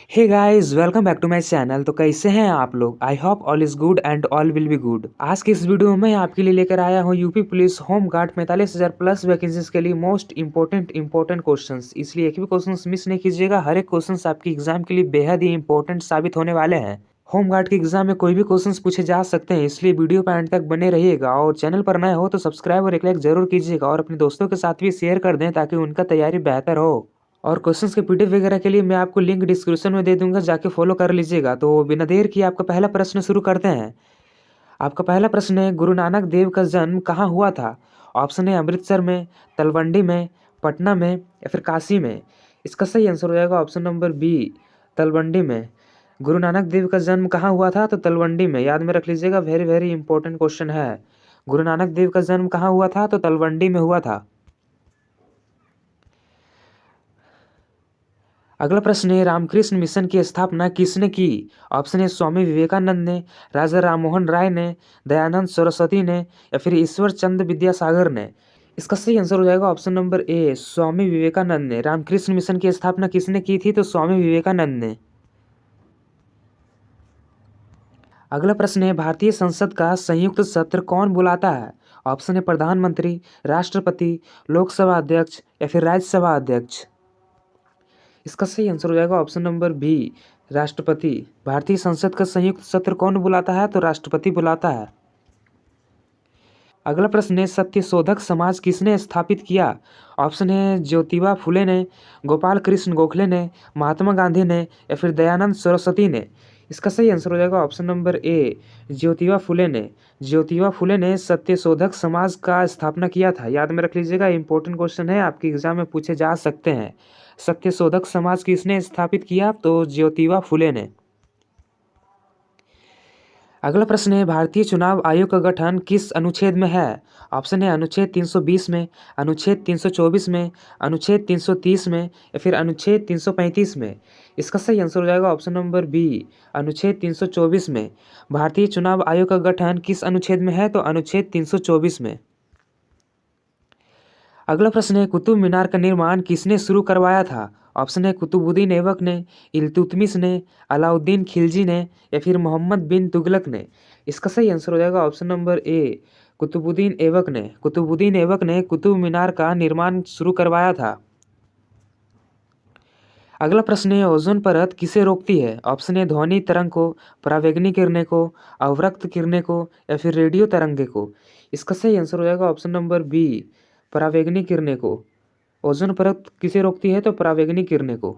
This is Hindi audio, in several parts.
Hey guys, welcome back to my channel. तो कैसे हैं आप लोग? I hope all is good and all will be good. आज के इस वीडियो में मैं आपके लिए लेकर आया हूं UP police home guard 45,000 plus vacancies के लिए मोस्ट इंपॉर्टेंट क्वेश्चंस। इसलिए एक भी क्वेश्चंस मिस नहीं कीजिएगा। हर एक क्वेश्चंस आपकी एग्जाम के लिए बेहद ही इंपॉर्टेंट साबित होने वाले हैं। होम गार्ड के एग्जाम में कोई भी क्वेश्चंस पूछे जा सकते हैं, इसलिए वीडियो पर एंड तक बने रहिएगा। और चैनल पर नए हो तो सब्सक्राइब और एक लाइक जरूर कीजिएगा और अपने दोस्तों के साथ भी शेयर कर दें ताकि उनका तैयारी बेहतर हो। और क्वेश्चंस के पीडीएफ वगैरह के लिए मैं आपको लिंक डिस्क्रिप्शन में दे दूंगा, जाके फॉलो कर लीजिएगा। तो बिना देर किए आपका पहला प्रश्न शुरू करते हैं। आपका पहला प्रश्न है, गुरु नानक देव का जन्म कहाँ हुआ था? ऑप्शन है अमृतसर में, तलवंडी में, पटना में या फिर काशी में। इसका सही आंसर हो जाएगा ऑप्शन नंबर बी, तलवंडी में। गुरु नानक देव का जन्म कहाँ हुआ था? तो तलवंडी में। याद में रख लीजिएगा, वेरी वेरी इंपॉर्टेंट क्वेश्चन है। गुरु नानक देव का जन्म कहाँ हुआ था? तो तलवंडी में हुआ था। अगला प्रश्न है, रामकृष्ण मिशन की स्थापना किसने की? ऑप्शन है स्वामी विवेकानंद ने, राजा राममोहन राय ने, दयानंद सरस्वती ने या फिर ईश्वर चंद्र विद्यासागर ने। इसका सही आंसर हो जाएगा ऑप्शन नंबर ए, स्वामी विवेकानंद ने। रामकृष्ण मिशन की स्थापना किसने की थी? तो स्वामी विवेकानंद ने। अगला प्रश्न है, भारतीय संसद का संयुक्त सत्र कौन बुलाता है? ऑप्शन है प्रधानमंत्री, राष्ट्रपति, लोकसभा अध्यक्ष या फिर राज्यसभा अध्यक्ष। इसका सही आंसर हो जाएगा ऑप्शन नंबर बी, राष्ट्रपति। भारतीय संसद का संयुक्त सत्र कौन बुलाता है? तो राष्ट्रपति बुलाता है। अगला प्रश्न है, सत्यशोधक समाज किसने स्थापित किया? ऑप्शन है ज्योतिबा फुले ने, गोपाल कृष्ण गोखले ने, महात्मा गांधी ने या फिर दयानंद सरस्वती ने। इसका सही आंसर हो जाएगा ऑप्शन नंबर ए, ज्योतिबा फुले ने। ज्योतिबा फुले ने सत्यशोधक समाज का स्थापना किया था। याद में रख लीजिएगा, इंपॉर्टेंट क्वेश्चन है, आपके एग्जाम में पूछे जा सकते हैं। सत्यशोधक समाज किसने स्थापित किया? तो ज्योतिबा फुले ने। अगला प्रश्न है, भारतीय चुनाव आयोग का गठन किस अनुच्छेद में है? ऑप्शन है अनुच्छेद 320 में, अनुच्छेद 324 में, अनुच्छेद 330 में या फिर अनुच्छेद 335 में। इसका सही आंसर हो जाएगा ऑप्शन नंबर बी, अनुच्छेद 324 में। भारतीय चुनाव आयोग का गठन किस अनुच्छेद में है? तो अनुच्छेद 324 में। अगला प्रश्न है, कुतुब मीनार का निर्माण किसने शुरू करवाया था? ऑप्शन है कुतुबुद्दीन ऐबक ने, इल्तुतमिश ने, अलाउद्दीन खिलजी ने या फिर मोहम्मद बिन तुगलक ने। इसका सही आंसर हो जाएगा option number A, Qutbuddin Aibak ने। कुतुबुद्दीन ऐबक ने कुतुब मीनार का निर्माण शुरू करवाया था। अगला प्रश्न है, ओजोन परत किसे रोकती है? ऑप्शन है ध्वनि तरंग को, परावैंगनी किरणें को, अवरक्त किरणें को या फिर रेडियो तरंगे को। इसका सही आंसर हो जाएगा ऑप्शन नंबर बी, परावैंगनी किरणें को। ओजोन परत किसे रोकती है? तो परावैंगनी किरणें को।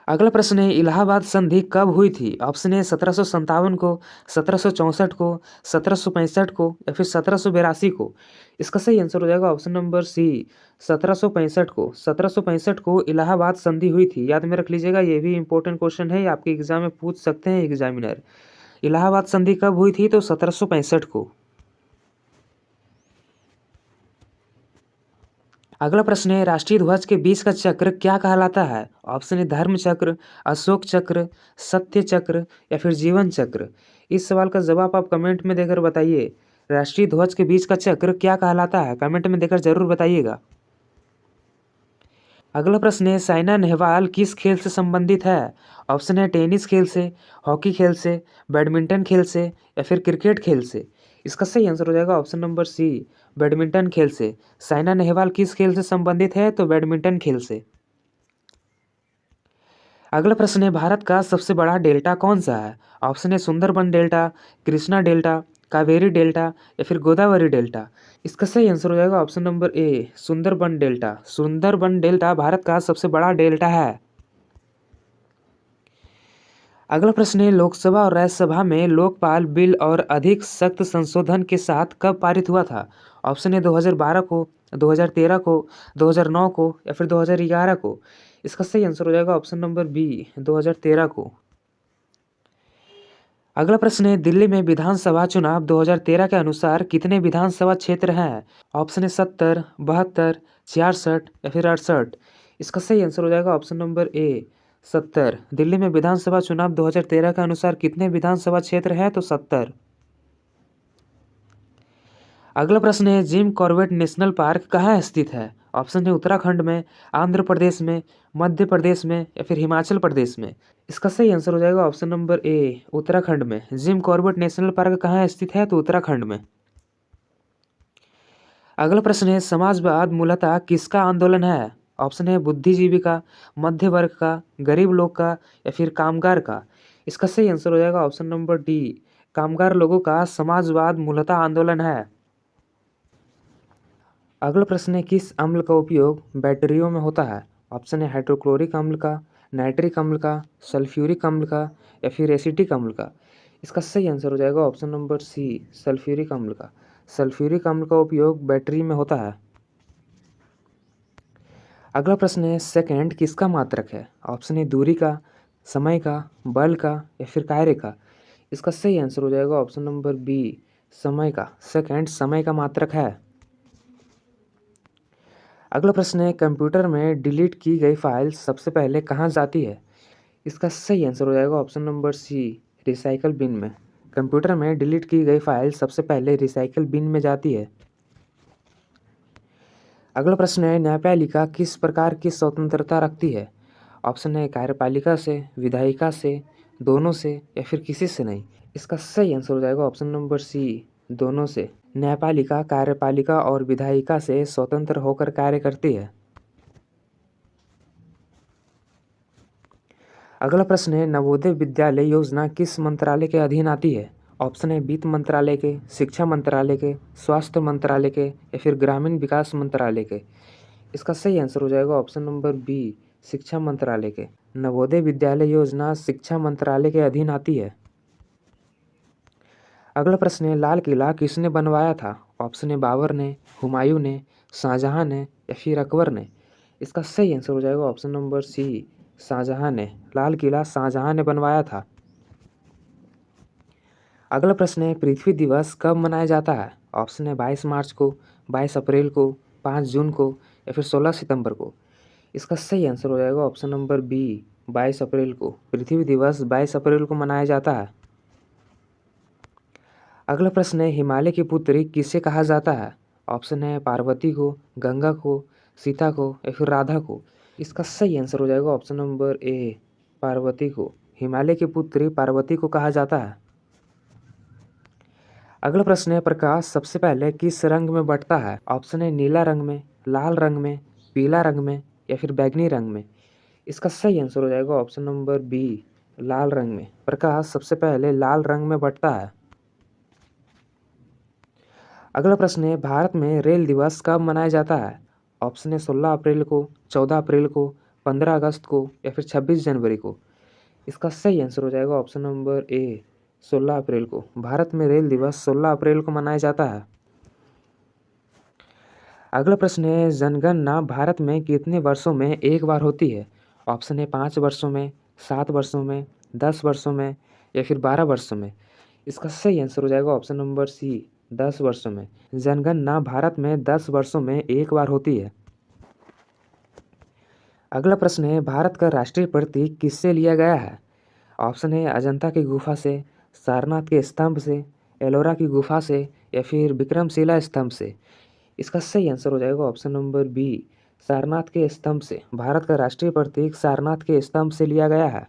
अगला प्रश्न है, इलाहाबाद संधि कब हुई थी? ऑप्शन है 1757 को, 1764 को, 1765 को या फिर 1782 को। इसका सही आंसर हो जाएगा ऑप्शन नंबर सी, 1765 को। 1765 को इलाहाबाद संधि हुई थी। याद में रख लीजिएगा, ये भी इंपॉर्टेंट क्वेश्चन है, आपके एग्जाम में पूछ सकते हैं एग्जामिनर। इलाहाबाद संधि कब हुई थी? तो 1765 को। अगला प्रश्न है, राष्ट्रीय ध्वज के बीच का चक्र क्या कहलाता है? ऑप्शन है धर्म चक्र, अशोक चक्र, सत्य चक्र या फिर जीवन चक्र। इस सवाल का जवाब आप कमेंट में देकर बताइए। राष्ट्रीय ध्वज के बीच का चक्र क्या कहलाता है? कमेंट में देकर जरूर बताइएगा। अगला प्रश्न है, साइना नेहवाल किस खेल से संबंधित है? ऑप्शन है टेनिस खेल से, हॉकी खेल से, बैडमिंटन खेल से या फिर क्रिकेट खेल से। इसका सही आंसर हो जाएगा ऑप्शन नंबर सी, बैडमिंटन खेल से। साइना नेहवाल किस खेल से संबंधित है? तो बैडमिंटन खेल से। अगला प्रश्न है, भारत का सबसे बड़ा डेल्टा कौन सा है? ऑप्शन है Sundarban delta, Krishna delta, Kaveri delta या फिर गोदावरी डेल्टा। इसका सही आंसर हो जाएगा ऑप्शन नंबर ए, सुंदरबन डेल्टा। सुंदरबन डेल्टा भारत का सबसे बड़ा डेल्टा है। अगला प्रश्न है, लोकसभा और राज्यसभा में लोकपाल बिल और अधिक सख्त संशोधन के साथ कब पारित हुआ था? ऑप्शन है 2012 को, 2013 को, 2009 को या फिर 2011 को। इसका सही आंसर हो जाएगा ऑप्शन नंबर बी, 2013 को। अगला प्रश्न है, दिल्ली में विधानसभा चुनाव 2013 के अनुसार कितने विधानसभा क्षेत्र हैं? ऑप्शन है 70, 72, 66 या फिर 68। इसका सही आंसर हो जाएगा ऑप्शन नंबर ए, 70। दिल्ली में विधानसभा चुनाव 2013 के अनुसार कितने विधानसभा क्षेत्र हैं? तो 70। अगला प्रश्न है, जिम कॉर्बेट नेशनल पार्क कहाँ स्थित है? ऑप्शन है उत्तराखंड में, आंध्र प्रदेश में, मध्य प्रदेश में या फिर हिमाचल प्रदेश में। इसका सही आंसर हो जाएगा ऑप्शन नंबर ए, उत्तराखंड में। जिम कॉर्बेट नेशनल पार्क कहाँ स्थित है? तो उत्तराखंड में। अगला प्रश्न है समाजवाद मूलतः किसका आंदोलन है? ऑप्शन है बुद्धिजीवी का, मध्य वर्ग का, गरीब लोग का या फिर कामगार का। इसका सही आंसर हो जाएगा ऑप्शन नंबर डी, कामगार लोगों का समाजवाद मूलतः आंदोलन है। अगला प्रश्न है किस अम्ल का उपयोग बैटरियों में होता है? ऑप्शन है हाइड्रोक्लोरिक अम्ल का, नाइट्रिक अम्ल का, सल्फ्यूरिक अम्ल का या फिर एसिटिक अम्ल का। इसका सही आंसर हो जाएगा ऑप्शन नंबर सी, सल्फ्यूरिक अम्ल का। सल्फ्यूरिक अम्ल का उपयोग बैटरी में होता है। अगला प्रश्न है सेकंड किसका मात्रक है? ऑप्शन है दूरी का, समय का, बल का या फिर कार्य का। इसका सही आंसर हो जाएगा ऑप्शन नंबर बी, समय का। सेकंड समय का मात्रक है। अगला प्रश्न है कंप्यूटर में डिलीट की गई फाइल सबसे पहले कहाँ जाती है? इसका सही आंसर हो जाएगा option number C, recycle bin में। कंप्यूटर में डिलीट की गई फाइल सबसे पहले रिसाइकल बिन में जाती है। अगला प्रश्न है न्यायपालिका किस प्रकार की स्वतंत्रता रखती है? ऑप्शन है कार्यपालिका से, विधायिका से, दोनों से या फिर किसी से नहीं। इसका सही आंसर हो जाएगा ऑप्शन नंबर सी, दोनों से। न्यायपालिका कार्यपालिका और विधायिका से स्वतंत्र होकर कार्य करती है। अगला प्रश्न है नवोदय विद्यालय योजना किस मंत्रालय के अधीन आती है? ऑप्शन है वित्त मंत्रालय के, शिक्षा मंत्रालय के, स्वास्थ्य मंत्रालय के या फिर ग्रामीण विकास मंत्रालय के। इसका सही आंसर हो जाएगा ऑप्शन नंबर बी, शिक्षा मंत्रालय के। नवोदय विद्यालय योजना शिक्षा मंत्रालय के अधीन आती है। अगला प्रश्न है लाल किला किसने बनवाया था? ऑप्शन है बाबर ने, हुमायूं ने, शाहजहां ने या फिर अकबर ने। इसका सही आंसर हो जाएगा ऑप्शन नंबर सी, शाहजहां ने। लाल किला शाहजहां ने बनवाया था। अगला प्रश्न है पृथ्वी दिवस कब मनाया जाता है? ऑप्शन है 22 मार्च को, 22 अप्रैल को, 5 जून को या फिर 16 सितंबर को। इसका सही आंसर हो जाएगा ऑप्शन नंबर बी, 22 अप्रैल को। पृथ्वी दिवस 22 अप्रैल को मनाया जाता है। अगला प्रश्न है हिमालय की पुत्री किसे कहा जाता है? ऑप्शन है पार्वती को, गंगा को, सीता को या फिर राधा को। इसका सही आंसर हो जाएगा ऑप्शन नंबर ए, पार्वती को। हिमालय की पुत्री पार्वती को कहा जाता है। अगला प्रश्न है प्रकाश सबसे पहले किस रंग में बढ़ता है? ऑप्शन है नीला रंग में, लाल रंग में, पीला रंग में या फिर बैंगनी रंग में। इसका सही आंसर हो जाएगा ऑप्शन नंबर बी, लाल रंग में। प्रकाश सबसे पहले लाल रंग में बढ़ता है। अगला प्रश्न है भारत में रेल दिवस कब मनाया जाता है? ऑप्शन है 16 अप्रैल को, 14 अप्रैल को, 15 अगस्त को या फिर 26 जनवरी को। इसका सही आंसर हो जाएगा ऑप्शन नंबर ए, 16 अप्रैल को। भारत में रेल दिवस 16 अप्रैल को मनाया जाता है। अगला प्रश्न है जनगणना भारत में कितने वर्षों में एक बार होती है? ऑप्शन है 5 वर्षों में, 7 वर्षों में, 10 वर्षों में या फिर 12 वर्षों में। इसका सही आंसर हो जाएगा ऑप्शन नंबर सी, 10 वर्षों में। जनगणना भारत में 10 वर्षों में एक बार होती है। अगला प्रश्न है भारत का राष्ट्रीय प्रतीक किससे लिया गया है? ऑप्शन है अजंता की गुफा से, सारनाथ के स्तंभ से, एलोरा की गुफा से या फिर विक्रमशिला स्तंभ से। इसका सही आंसर हो जाएगा ऑप्शन नंबर बी, सारनाथ के स्तंभ से। भारत का राष्ट्रीय प्रतीक सारनाथ के स्तंभ से लिया गया है।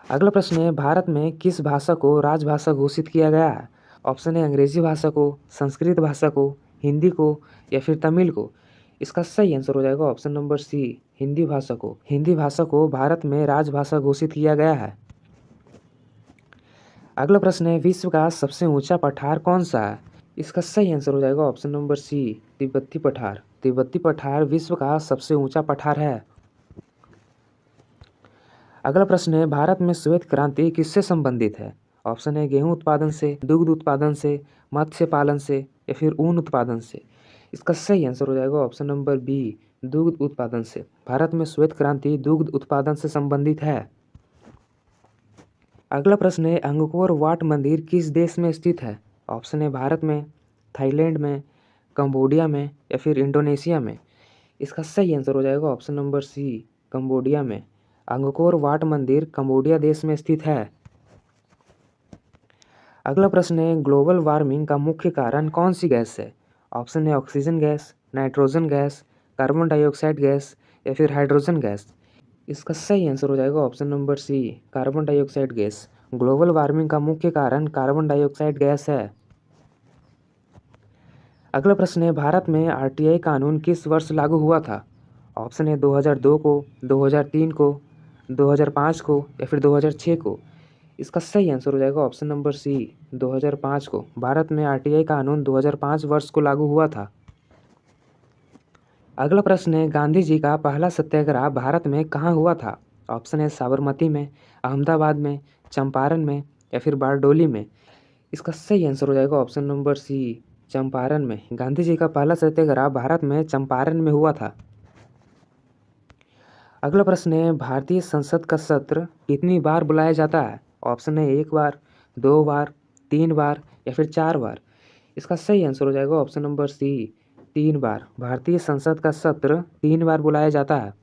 अगला प्रश्न है भारत में किस भाषा को राजभाषा घोषित किया गया है? ऑप्शन है अंग्रेजी भाषा को, संस्कृत भाषा को, हिंदी को या फिर तमिल को। इसका सही आंसर हो जाएगा ऑप्शन नंबर सी, हिंदी भाषा को। हिंदी भाषा को भारत में राजभाषा घोषित किया गया है। अगला प्रश्न है विश्व का सबसे ऊंचा पठार कौन सा है? इसका सही आंसर हो जाएगा ऑप्शन नंबर सी, तिब्बती पठार। तिब्बती पठार विश्व का सबसे ऊंचा पठार है। अगला प्रश्न है भारत में श्वेत क्रांति किससे संबंधित है? ऑप्शन है गेहूं उत्पादन से, दुग्ध उत्पादन से, मत्स्य पालन से या फिर ऊन उत्पादन से। इसका सही आंसर हो जाएगा ऑप्शन नंबर बी, दुग्ध उत्पादन से। भारत में श्वेत क्रांति दुग्ध उत्पादन से संबंधित है। अगला प्रश्न है अंगकोर वाट मंदिर किस देश में स्थित है? ऑप्शन है भारत में, थाईलैंड में, कंबोडिया में या फिर इंडोनेशिया में। इसका सही आंसर हो जाएगा ऑप्शन नंबर सी, कंबोडिया में। अंगकोर वाट मंदिर कंबोडिया देश में स्थित है। अगला प्रश्न है ग्लोबल वार्मिंग का मुख्य कारण कौन सी गैस है? ऑप्शन है oxygen gas, nitrogen gas, carbon dioxide gas या फिर हाइड्रोजन गैस? इसका सही आंसर हो जाएगा option number C, carbon dioxide gas. Global warming का मुख्य कारण कार्बन डाइऑक्साइड गैस है। अगला प्रश्न है, भारत में आरटीआई कानून किस वर्ष लागू हुआ था? ऑप्शन है 2002 को, 2003 को, 2005 को या फिर 2006 को? इसका सही आंसर हो जाएगा ऑप्शन नंबर सी, 2005 को। भारत में आरटीआई कानून 2005 वर्ष को लागू हुआ था। अगला प्रश्न है, गांधी जी का पहला सत्याग्रह भारत में कहाँ हुआ था? ऑप्शन है साबरमती में, अहमदाबाद में, चंपारण में या फिर बारडोली में? इसका सही आंसर हो जाएगा ऑप्शन नंबर सी, चंपारण में। गांधी जी का पहला सत्याग्रह भारत में चंपारण में हुआ था। अगला प्रश्न है, भारतीय संसद का सत्र कितनी बार बुलाया जाता है? ऑप्शन है 1 बार, 2 बार, 3 बार या फिर 4 बार? इसका सही आंसर हो जाएगा ऑप्शन नंबर सी, 3 बार। भारतीय संसद का सत्र 3 बार बुलाया जाता है।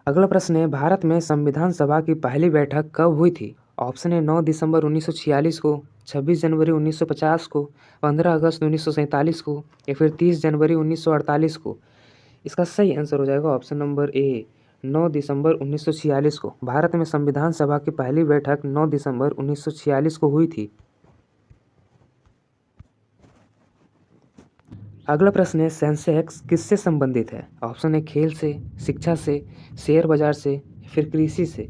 अगला प्रश्न है, भारत में संविधान सभा की पहली बैठक कब हुई थी? ऑप्शन है 9 दिसंबर 1946 को, 26 जनवरी 1950 को, 15 अगस्त 1947 को या फिर 30 जनवरी 1948 को? इसका सही आंसर हो जाएगा ऑप्शन नंबर ए, 9 दिसंबर 1946 को। भारत में संविधान सभा की पहली बैठक 9 दिसंबर 1946 को हुई थी। अगला प्रश्न है, सेंसेक्स किससे संबंधित है? ऑप्शन है खेल से, शिक्षा से, शेयर बाजार से या फिर कृषि से?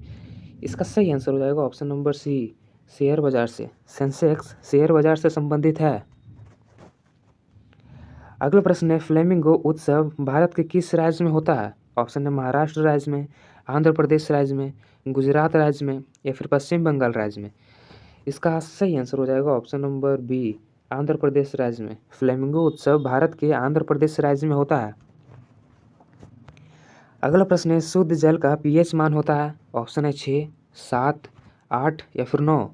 इसका सही आंसर हो जाएगा ऑप्शन नंबर सी, शेयर बाजार से। सेंसेक्स शेयर बाजार से संबंधित है। अगला प्रश्न है, फ्लेमिंगो उत्सव भारत के किस राज्य में होता है? ऑप्शन है महाराष्ट्र राज्य में, आंध्र प्रदेश राज्य में, गुजरात राज्य में या फिर पश्चिम बंगाल राज्य में? इसका सही आंसर हो जाएगा option number B, Andhra Pradesh राज्य में। फ्लेमिंगो उत्सव भारत के आंध्र प्रदेश राज्य में होता है। अगला प्रश्न है, शुद्ध जल का पीएच मान होता है? ऑप्शन है 6, 7, 8 या फिर 9?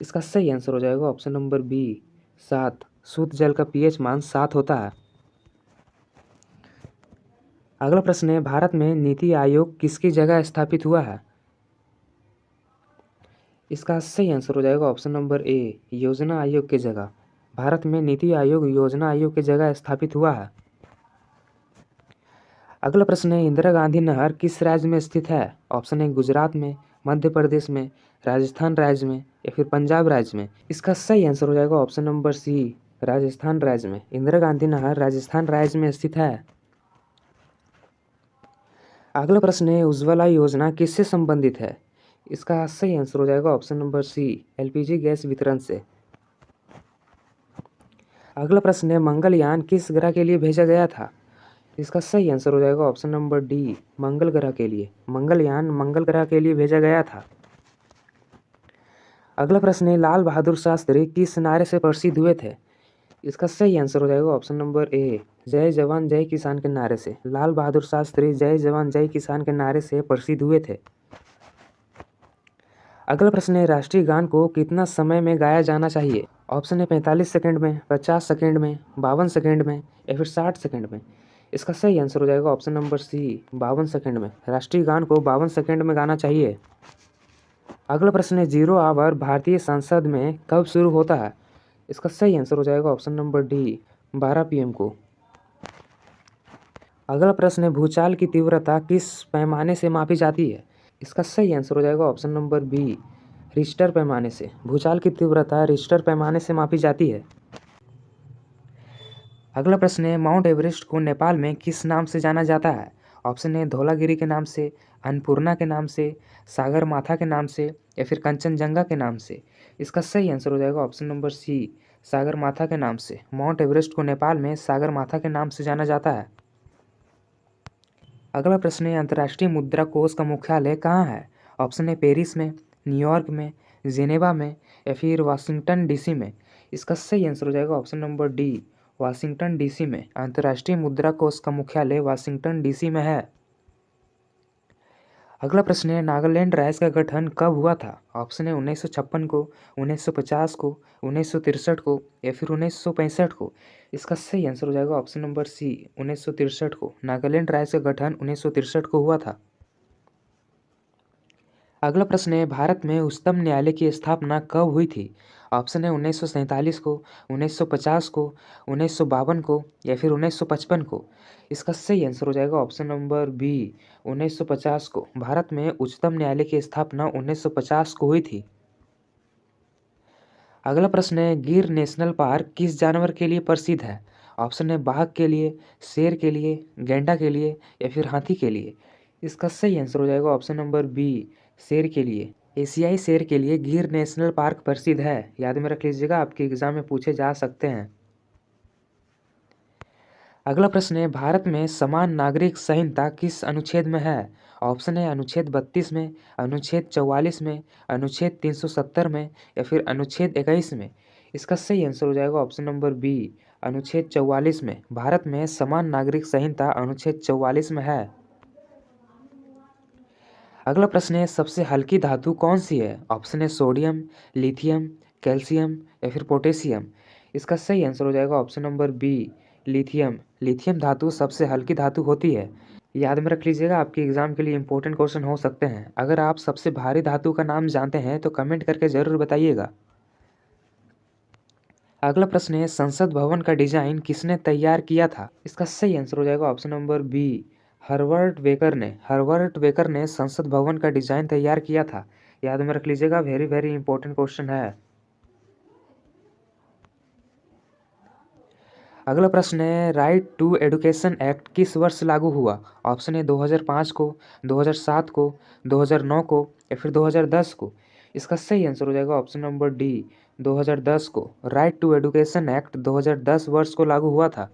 इसका सही आंसर हो जाएगा ऑप्शन नंबर बी, 7। शुद्ध जल का पीएच मान 7 होता है। अगला प्रश्न है, भारत में नीति आयोग किसकी जगह स्थापित हुआ है? इसका सही आंसर हो जाएगा ऑप्शन नंबर ए, योजना आयोग की जगह। भारत में नीति आयोग योजना आयोग की जगह स्थापित हुआ है। अगला प्रश्न है, इंदिरा गांधी नहर किस राज्य में स्थित है? ऑप्शन है गुजरात में, मध्य प्रदेश में, राजस्थान राज्य में या फिर पंजाब राज्य में? इसका सही आंसर हो जाएगा ऑप्शन नंबर सी, राजस्थान राज्य में। इंदिरा गांधी नहर राजस्थान राज्य में स्थित है। अगला प्रश्न है, उज्ज्वला योजना किससे संबंधित है? इसका सही आंसर हो जाएगा option number C, LPG gas वितरण से। अगला प्रश्न है, मंगलयान किस ग्रह के लिए भेजा गया था? इसका सही आंसर हो जाएगा ऑप्शन नंबर डी, मंगल ग्रह के लिए। मंगलयान मंगल ग्रह के लिए भेजा गया था। अगला प्रश्न है, लाल बहादुर शास्त्री किस नारे से प्रसिद्ध हुए थे? इसका सही आंसर हो जाएगा ऑप्शन नंबर ए, जय जवान जय किसान के नारे से। लाल बहादुर शास्त्री जय जवान जय किसान के नारे से प्रसिद्ध हुए थे। अगला प्रश्न है, राष्ट्रीय गान को कितना समय में गाया जाना चाहिए? ऑप्शन है 45 सेकंड में, 50 सेकंड में, 52 सेकंड में या फिर 60 सेकंड में? इसका सही आंसर हो जाएगा ऑप्शन नंबर सी, 52 सेकंड में। राष्ट्रीय गान को 52 सेकंड में गाना चाहिए। अगला प्रश्न है, 0 आवर भारतीय संसद में कब शुरू होता है? इसका सही आंसर हो जाएगा ऑप्शन नंबर डी, 12 PM को। अगला प्रश्न है, भूचाल की तीव्रता किस पैमाने से मापी जाती है? इसका सही आंसर हो जाएगा ऑप्शन नंबर बी, रिश्टर पैमाने से। भूचाल की तीव्रता रिश्टर पैमाने से मापी जाती है। अगला प्रश्न है, माउंट एवरेस्ट को नेपाल में किस नाम से जाना जाता है? ऑप्शन है धौलागिरी के नाम से, अन्नपूर्णा के नाम से, सागर माथा के नाम से या फिर कंचनजंगा के नाम से? इसका सही आंसर हो जाएगा ऑप्शन नंबर सी, सागर माथा के नाम से। माउंट एवरेस्ट को नेपाल में सागर माथा के नाम से जाना जाता है। अगला प्रश्न है, अंतर्राष्ट्रीय मुद्रा कोष का मुख्यालय कहाँ है? ऑप्शन है पेरिस में, न्यूयॉर्क में, जेनेवा में या फिर वाशिंगटन डीसी में? इसका सही आंसर हो जाएगा option number D, Washington DC में। अंतर्राष्ट्रीय मुद्रा कोष का मुख्यालय वाशिंगटन डीसी में है। अगला प्रश्न है, नागालैंड राज्य का गठन कब हुआ था? ऑप्शन है 1956 को, 1950 को, 1963 को या फिर 1965 को? इसका सही आंसर हो जाएगा ऑप्शन नंबर सी, 1963 को। नागालैंड राज्य का गठन 1963 को हुआ था। अगला प्रश्न है, भारत में उच्चतम न्यायालय की स्थापना कब हुई थी? ऑप्शन है 1947 को, 1950 को, 1952 को या फिर 1955 को। इसका सही आंसर हो जाएगा ऑप्शन नंबर बी 1950 को। भारत में उच्चतम न्यायालय की स्थापना 1950 को हुई थी। अगला प्रश्न है, गिर नेशनल पार्क किस जानवर के लिए प्रसिद्ध है? ऑप्शन है बाघ के लिए, शेर के लिए, गैंडा के लिए या फिर हाथी के लिए। इसका सही आंसर हो जाएगा ऑप्शन नंबर बी शेर के लिए। एशियाई शेर के लिए गिर नेशनल पार्क प्रसिद्ध है, याद में रख लीजिएगा, आपके एग्जाम में पूछे जा सकते हैं। अगला प्रश्न है, भारत में समान नागरिक संहिता किस अनुच्छेद में है? ऑप्शन है अनुच्छेद 32 में, अनुच्छेद 44 में, अनुच्छेद 370 में या फिर अनुच्छेद 21 में। इसका सही आंसर हो जाएगा ऑप्शन नंबर बी अनुच्छेद 44 में। भारत में समान नागरिक संहिता अनुच्छेद 44 में है। अगला प्रश्न है, सबसे हल्की धातु कौन सी है? ऑप्शन है सोडियम, लिथियम, कैल्शियम या फिर पोटेशियम। इसका सही आंसर हो जाएगा option number B lithium. Lithium धातु सबसे हल्की धातु होती है, याद में रख लीजिएगा, आपके एग्जाम के लिए इंपॉर्टेंट क्वेश्चन हो सकते हैं। अगर आप सबसे भारी धातु का नाम जानते हैं तो कमेंट करके जरूर बताइएगा। अगला प्रश्न है, संसद भवन का डिजाइन किसने तैयार किया था? इसका सही आंसर हो जाएगा option number B Herbert Baker ने। हर्बर्ट बेकर ने संसद भवन का डिजाइन तैयार किया था, याद में रख लीजिएगा, वेरी वेरी इंपॉर्टेंट क्वेश्चन है। अगला प्रश्न है, राइट टू एजुकेशन एक्ट किस वर्ष लागू हुआ? ऑप्शन है 2005 को, 2007 को, 2009 को या फिर 2010 को। इसका सही आंसर हो जाएगा ऑप्शन नंबर डी 2010 को। राइट टू एजुकेशन एक्ट 2010 वर्ष को लागू हुआ था।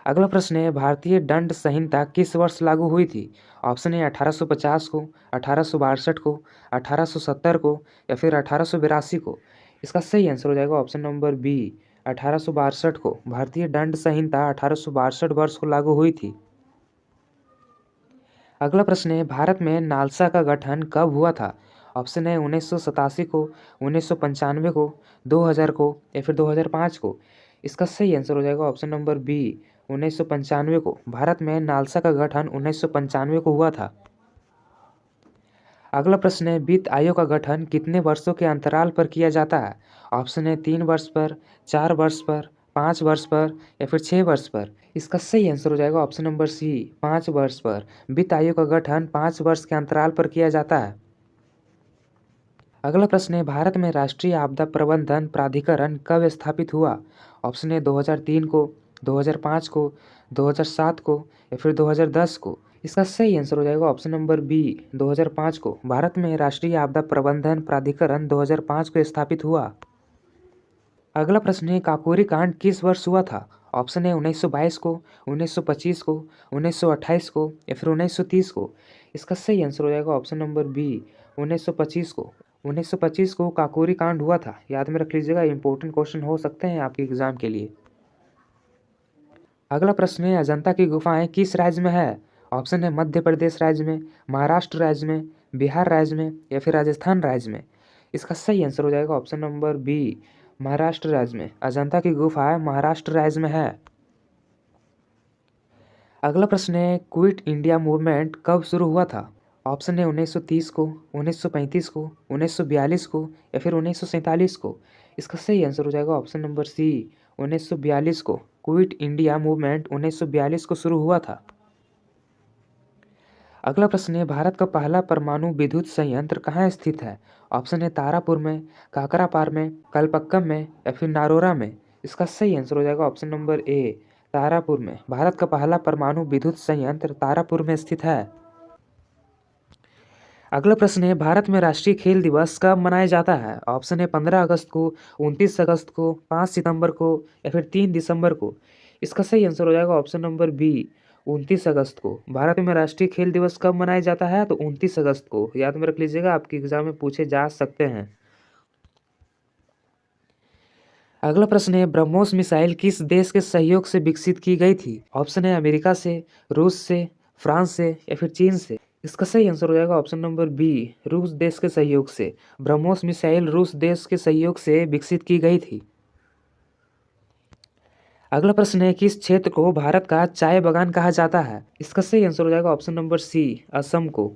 अगला प्रश्न है, भारतीय दंड संहिता किस वर्ष लागू हुई थी? ऑप्शन है 1850 को, 1862 को, 1870 को या फिर 1882 को। इसका सही आंसर हो जाएगा ऑप्शन नंबर बी 1862 को। भारतीय दंड संहिता 1862 वर्ष को लागू हुई थी। अगला प्रश्न है, भारत में नालसा का गठन कब हुआ था? ऑप्शन है 1987 को, 1995 को, 2000 को या फिर 2005 को। इसका सही आंसर हो जाएगा ऑप्शन नंबर बी 1995 को। भारत में नालसा का गठन 1995 को हुआ था। अगला प्रश्न है, वित्त आयोग का गठन कितने वर्षों के अंतराल पर किया जाता है? ऑप्शन है 3 वर्ष पर, 4 वर्ष पर, 5 वर्ष पर या फिर 6 वर्ष पर। इसका सही आंसर हो जाएगा ऑप्शन नंबर सी 5 वर्ष पर। वित्त आयोग का गठन 5 वर्ष के अंतराल पर किया जाता है। अगला प्रश्न है, भारत में राष्ट्रीय आपदा प्रबंधन प्राधिकरण कब स्थापित हुआ? ऑप्शन है 2003 को, 2005 को, 2007 को या फिर 2010 को। इसका सही आंसर हो जाएगा ऑप्शन नंबर बी 2005 को। भारत में राष्ट्रीय आपदा प्रबंधन प्राधिकरण 2005 को स्थापित हुआ। अगला प्रश्न है, काकोरी कांड किस वर्ष हुआ था? ऑप्शन है 1922 को, 1925 को, 1928 को या फिर 1930 को। इसका सही आंसर हो जाएगा ऑप्शन नंबर बी 1925 को। 1925 को काकोरी कांड हुआ था, याद में रख लीजिएगा, इंपॉर्टेंट क्वेश्चन हो सकते हैं आपके एग्जाम के लिए। अगला प्रश्न है, अजंता की गुफाएं किस राज्य में है? ऑप्शन है मध्य प्रदेश राज्य में, महाराष्ट्र राज्य में, बिहार राज्य में या फिर राजस्थान राज्य में। इसका सही आंसर हो जाएगा ऑप्शन नंबर बी महाराष्ट्र राज्य में। अजंता की गुफा महाराष्ट्र राज्य में है। अगला प्रश्न है, क्विट इंडिया मूवमेंट कब शुरू हुआ था? ऑप्शन है 1930 को, 1935 को, 1942 को या फिर 1947 को। इसका सही आंसर हो जाएगा ऑप्शन नंबर सी 1942 को। क्विट इंडिया मूवमेंट 1942 को शुरू हुआ था। अगला प्रश्न है, भारत का पहला परमाणु विद्युत संयंत्र कहाँ स्थित है? ऑप्शन है तारापुर में, काकरापार में, कलपक्कम में या फिर नारोरा में। इसका सही आंसर हो जाएगा ऑप्शन नंबर ए तारापुर में। भारत का पहला परमाणु विद्युत संयंत्र तारापुर में स्थित है। अगला प्रश्न है, भारत में राष्ट्रीय खेल दिवस कब मनाया जाता है? ऑप्शन है 15 अगस्त को, 29 अगस्त को, 5 सितंबर को या फिर 3 दिसंबर को। इसका सही आंसर हो जाएगा ऑप्शन नंबर बी 29 अगस्त को। भारत में राष्ट्रीय खेल दिवस कब मनाया जाता है? तो 29 अगस्त को, याद में रख लीजिएगा, आपके एग्जाम में पूछे जा सकते हैं। अगला प्रश्न है, ब्रह्मोस मिसाइल किस देश के सहयोग से विकसित की गई थी? ऑप्शन है अमेरिका से, रूस से, फ्रांस से या फिर चीन से। इसका सही आंसर हो जाएगा ऑप्शन नंबर बी रूस देश के सहयोग से। ब्रह्मोस मिसाइल रूस देश के सहयोग से विकसित की गई थी। अगला प्रश्न है, किस क्षेत्र को भारत का चाय बागान कहा जाता है? इसका सही आंसर हो जाएगा ऑप्शन नंबर सी असम को।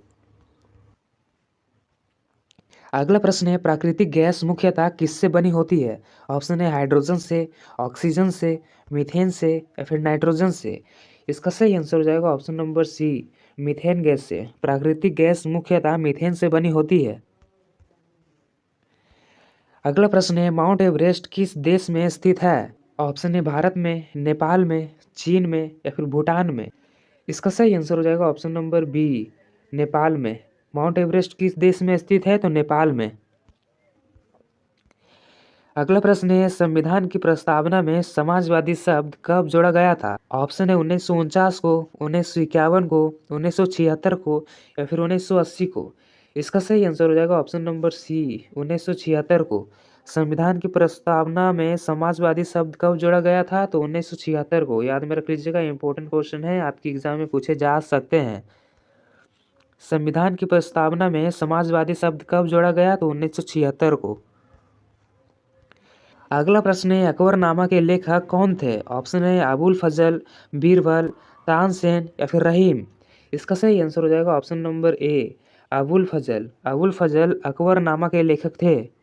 अगला प्रश्न है, प्राकृतिक गैस मुख्यतः किससे बनी होती है? ऑप्शन है हाइड्रोजन से, ऑक्सीजन से, मीथेन से या फिर नाइट्रोजन से। इसका सही आंसर हो जाएगा option number C, methane gas से। प्राकृतिक गैस मुख्यतः मीथेन से बनी होती है। अगला प्रश्न है, माउंट एवरेस्ट किस देश में स्थित है? ऑप्शन है भारत में, नेपाल में, चीन में या फिर भूटान में। इसका सही आंसर हो जाएगा ऑप्शन नंबर बी, नेपाल में। माउंट एवरेस्ट किस देश में स्थित है? तो नेपाल में। अगला प्रश्न है, संविधान की प्रस्तावना में समाजवादी शब्द कब जोड़ा गया था? ऑप्शन है 1949 को, 1951 को, 1976 को या फिर 1980 को। इसका सही आंसर हो जाएगा ऑप्शन नंबर सी, 1976 को। संविधान की प्रस्तावना में समाजवादी शब्द कब जोड़ा गया था? तो 1976 को। याद में रख लीजिएगा, इंपॉर्टेंट क्वेश्चन है, आपके एग्जाम में पूछे जा सकते हैं। संविधान की प्रस्तावना में समाजवादी शब्द कब जोड़ा गया? तो 1976 को। अगला प्रश्न है, अकबरनामा के लेखक कौन थे? ऑप्शन है अबुल फजल, बीरबल, तानसेन या फिर रहीम। इसका सही आंसर हो जाएगा ऑप्शन नंबर ए, अबुल फजल। अबुल फजल अकबरनामा के लेखक थे।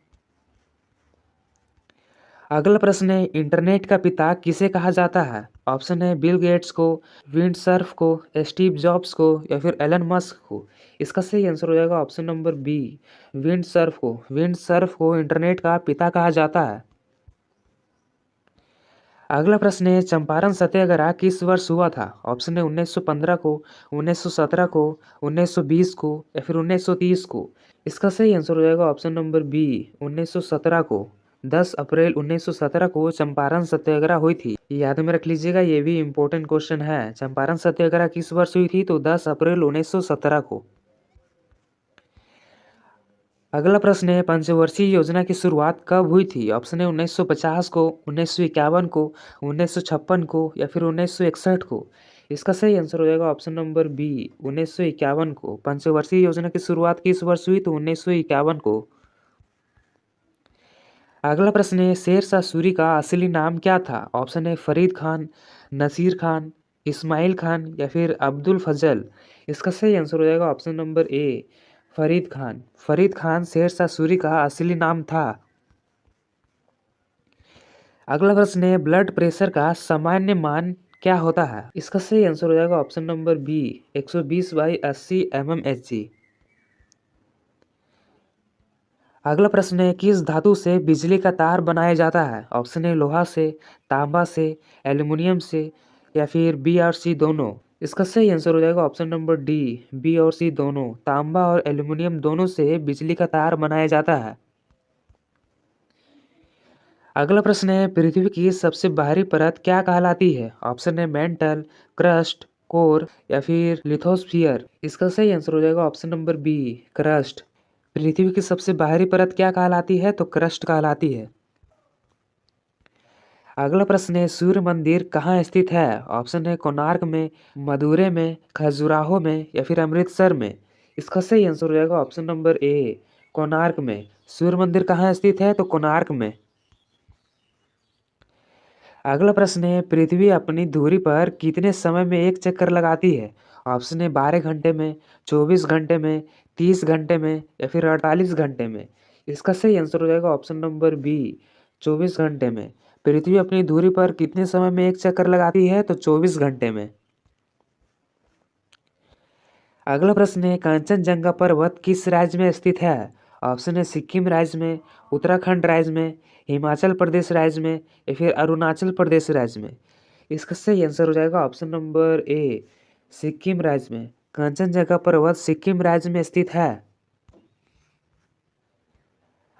अगला प्रश्न है, इंटरनेट का पिता किसे कहा जाता है? ऑप्शन है बिल गेट्स को, विंडसर्फ को, स्टीव जॉब्स को या फिर एलन मस्क को। इसका सही आंसर हो जाएगा ऑप्शन नंबर बी, विंडसर्फ को। विंडसर्फ को इंटरनेट का पिता कहा जाता है। अगला प्रश्न है, चंपारण सत्याग्रह किस वर्ष हुआ था? ऑप्शन है 1915 को, 1917 को, 1920 को या फिर 1930 को। इसका सही आंसर हो जाएगा ऑप्शन नंबर बी, 1917 को। 10 अप्रैल 1917 को चंपारण सत्याग्रह हुई थी। याद में रख लीजिएगा, ये भी इम्पोर्टेंट क्वेश्चन है। चंपारण सत्याग्रह किस वर्ष हुई थी? तो 10 अप्रैल 1917 को। अगला प्रश्न है, पंचवर्षीय योजना की शुरुआत कब हुई थी? ऑप्शन है 1950 को, 1951 को, 1956 को या फिर 1961 को। इसका सही आंसर हो जाएगा ऑप्शन नंबर बी, 1951 को। पंचवर्षीय योजना की शुरुआत किस वर्ष हुई? तो 1951 को। अगला प्रश्न है, शेर शाह सूरी का असली नाम क्या था? ऑप्शन है फरीद खान, नसीर खान, इस्माइल खान या फिर अब्दुल फजल। इसका सही आंसर हो जाएगा ऑप्शन नंबर ए, फरीद खान। फरीद खान शेर शाह सूरी का असली नाम था। अगला प्रश्न है, ब्लड प्रेशर का सामान्य मान क्या होता है? इसका सही आंसर हो जाएगा ऑप्शन नंबर बी, 120/80 mmHg। अगला प्रश्न है, किस धातु से बिजली का तार बनाया जाता है? ऑप्शन है लोहा से, तांबा से, एल्युमिनियम से या फिर बी और सी दोनों। इसका सही आंसर हो जाएगा ऑप्शन नंबर डी, बी और सी दोनों। तांबा और एल्युमिनियम दोनों से बिजली का तार बनाया जाता है। अगला प्रश्न है, पृथ्वी की सबसे बाहरी परत क्या कहलाती है? ऑप्शन है मेंटल, क्रस्ट, कोर या फिर लिथोस्फियर। इसका सही आंसर हो जाएगा ऑप्शन नंबर बी, क्रस्ट। पृथ्वी की सबसे बाहरी परत क्या कहलाती है? तो क्रस्ट कहलाती है। अगला प्रश्न है, सूर्य मंदिर कहाँ स्थित है? ऑप्शन है कोणार्क में, मदुरै में, खजुराहो में या फिर अमृतसर में। इसका सही आंसर हो जाएगा ऑप्शन नंबर ए, कोणार्क में। सूर्य मंदिर कहाँ स्थित है? तो कोणार्क में। अगला प्रश्न है, पृथ्वी अपनी धुरी पर कितने समय में एक चक्कर लगाती है? ऑप्शन है 12 घंटे में, 24 घंटे में, 30 घंटे में या फिर 48 घंटे में। इसका सही आंसर हो जाएगा ऑप्शन नंबर बी, 24 घंटे में। पृथ्वी अपनी धुरी पर कितने समय में एक चक्कर लगाती है? तो 24 घंटे में। अगला प्रश्न है, कंचनजंगा पर्वत किस राज्य में स्थित है? ऑप्शन है सिक्किम राज्य में, उत्तराखंड राज्य में, हिमाचल प्रदेश राज्य में या फिर अरुणाचल प्रदेश राज्य में। इसका सही आंसर हो जाएगा ऑप्शन नंबर ए, सिक्किम राज्य में। कंचनजंगा पर्वत सिक्किम राज्य में स्थित है।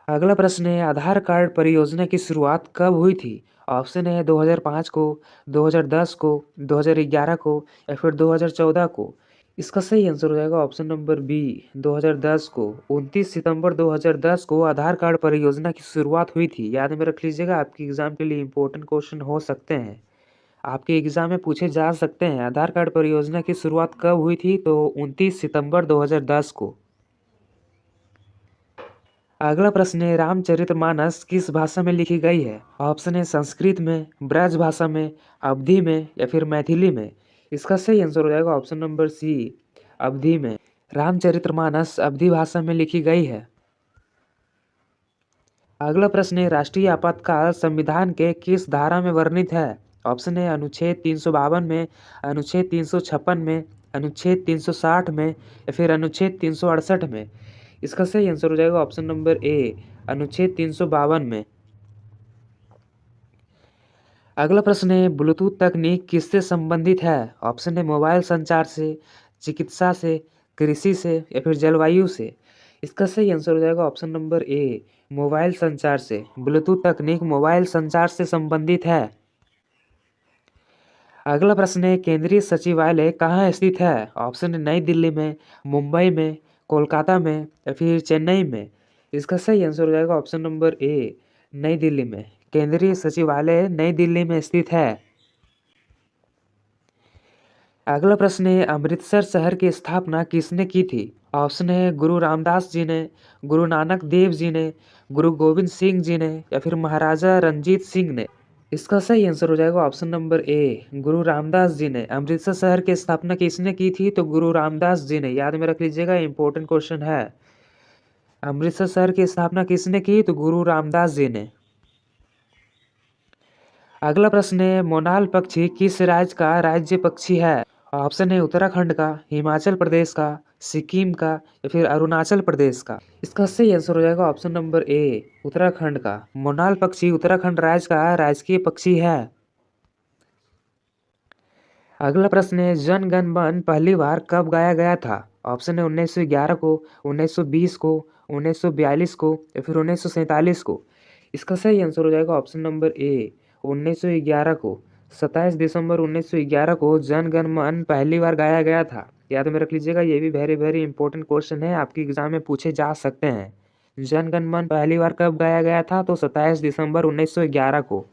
अगला प्रश्न है, आधार कार्ड परियोजना की शुरुआत कब हुई थी? ऑप्शन है 2005 को, 2010 को, 2011 को या फिर 2014 को। इसका सही आंसर हो जाएगा ऑप्शन नंबर बी, 2010 को। 29 सितंबर 2010 को आधार कार्ड परियोजना की शुरुआत हुई थी। याद में रख लीजिएगा, आपके एग्जाम के लिए इंपॉर्टेंट क्वेश्चन हो सकते हैं, आपके एग्जाम में पूछे जा सकते हैं। आधार कार्ड परियोजना की शुरुआत कब हुई थी? तो 29 सितंबर 2010 को। अगला प्रश्न है, रामचरितमानस किस भाषा में लिखी गई है? ऑप्शन है संस्कृत में, ब्रज भाषा में, अवधी में या फिर मैथिली में। इसका सही आंसर हो जाएगा ऑप्शन नंबर सी, अवधी में। रामचरितमानस अवधी भाषा में लिखी गई है। अगला प्रश्न है, राष्ट्रीय आपातकाल संविधान के किस धारा में वर्णित है? ऑप्शन है अनुच्छेद 352 में, अनुच्छेद 356 में, अनुच्छेद 360 में या फिर अनुच्छेद 368 में। इसका सही आंसर हो जाएगा ऑप्शन नंबर ए, अनुच्छेद 352 में। अगला प्रश्न है, ब्लूटूथ तकनीक किससे संबंधित है? ऑप्शन है मोबाइल संचार से, चिकित्सा से, कृषि से या फिर जलवायु से। इसका सही आंसर हो जाएगा ऑप्शन नंबर ए, मोबाइल संचार से। ब्लूटूथ तकनीक मोबाइल संचार से संबंधित है। अगला प्रश्न है, केंद्रीय सचिवालय कहाँ स्थित है? ऑप्शन है नई दिल्ली में, मुंबई में, कोलकाता में या फिर चेन्नई में। इसका सही आंसर हो जाएगा ऑप्शन नंबर ए, नई दिल्ली में। केंद्रीय सचिवालय नई दिल्ली में स्थित है। अगला प्रश्न है, अमृतसर शहर की स्थापना किसने की थी? ऑप्शन है गुरु रामदास जी ने, गुरु नानक देव जी ने, गुरु गोविंद सिंह जी ने या फिर महाराजा रंजीत सिंह ने। इसका सही आंसर हो जाएगा ऑप्शन नंबर ए, गुरु रामदास जी ने। अमृतसर शहर की स्थापना किसने की थी? तो गुरु रामदास जी ने। याद में रख लीजिएगा, इंपॉर्टेंट क्वेश्चन है। अमृतसर शहर की स्थापना किसने की? तो गुरु रामदास जी ने। अगला प्रश्न है, मोनाल पक्षी किस राज्य का राज्य पक्षी है? ऑप्शन है उत्तराखंड का, हिमाचल प्रदेश का, सिक्किम का या फिर अरुणाचल प्रदेश का। इसका सही आंसर हो जाएगा ऑप्शन नंबर ए, उत्तराखंड का। मोनाल पक्षी उत्तराखंड राज्य का राजकीय पक्षी है। अगला प्रश्न है, जन गण मन पहली बार कब गाया गया था? ऑप्शन है 1911 को, 1920 को, 1942 को या फिर 1947 को। इसका सही आंसर हो जाएगा ऑप्शन नंबर ए, 1911 को। 27 दिसंबर 1911 को जन गण मन पहली बार गाया गया था। याद में रख लीजिएगा, ये भी वेरी वेरी इंपॉर्टेंट क्वेश्चन है, आपके एग्जाम में पूछे जा सकते हैं। जन गण मन पहली बार कब गाया गया था? तो 27 दिसंबर 1911 को।